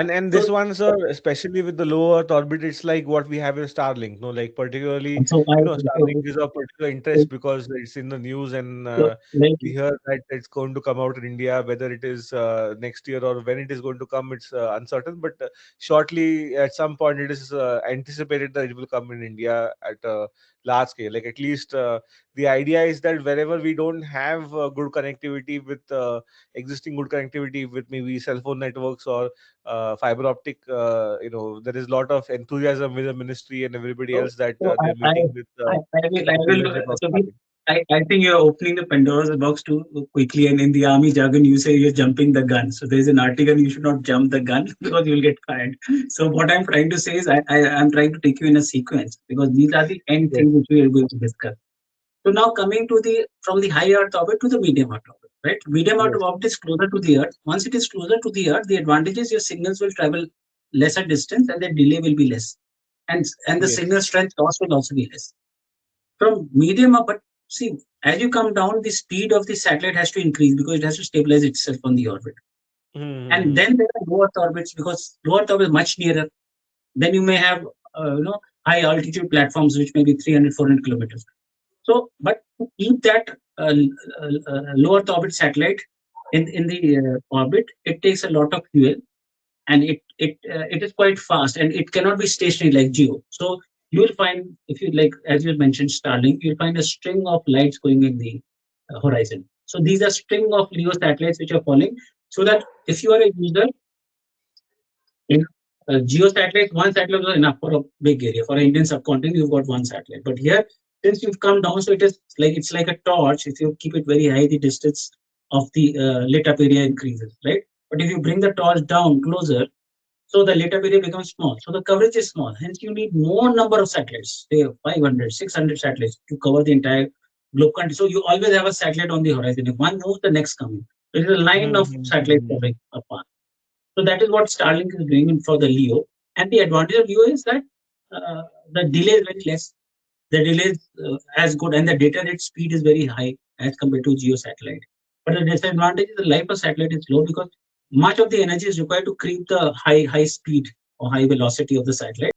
And this So, one, sir, especially with the low Earth orbit, it's like what we have in Starlink. No, like particularly, so I Starlink is of particular interest because it's in the news, and like we hear that it's going to come out in India. Whether it is next year or when it is going to come, it's uncertain. But shortly, at some point, it is anticipated that it will come in India at a large scale. Like at least the idea is that wherever we don't have good connectivity with existing good connectivity with maybe cell phone networks or fiber optic, there is a lot of enthusiasm with the ministry and everybody so, else that so they're meeting with I the will, leadership of so Starlink. I think you're opening the Pandora's box too quickly. And in the army jargon, you say you're jumping the gun. So there's an article, you should not jump the gun because you'll get fired. So what I'm trying to say is I'm trying to take you in a sequence because these are the end Yes, things which we are going to discuss. So now coming to the from the high Earth orbit to the medium Earth orbit, right? Medium Earth yes, orbit is closer to the Earth. Once it is closer to the Earth, the advantage is your signals will travel lesser distance and the delay will be less, and the yes. signal strength loss will also be less. From medium up, but see, as you come down, the speed of the satellite has to increase because it has to stabilize itself on the orbit. And Mm-hmm. then there are low Earth orbits because low Earth orbit is much nearer. Then you may have high altitude platforms which may be 300, 400 kilometers. So, but to keep that low Earth orbit satellite in the orbit, it takes a lot of fuel, and it is quite fast, and it cannot be stationary like geo. So you will find, if you like, as you mentioned Starlink, you'll find a string of lights going in the horizon. So these are string of LEO satellites which are falling, so that if you are a user in geo satellites, one satellite was enough for a big area. For an Indian subcontinent, you've got one satellite. But here, since you've come down, so it's like a torch. If you keep it very high, the distance of the lit up area increases, right? But if you bring the torch down closer, so the lit up area becomes small. So the coverage is small. Hence, you need more number of satellites, say 500, 600 satellites to cover the entire globe country. So you always have a satellite on the horizon. If one moves, the next coming. There is a line of satellites Mm-hmm. covering a path. So that is what Starlink is doing for the LEO. And the advantage of LEO is that the delay is very less. The delay is as good, and the data rate speed is very high as compared to geo satellite. But the disadvantage is the life of satellite is low because much of the energy is required to create the high speed or high velocity of the satellite.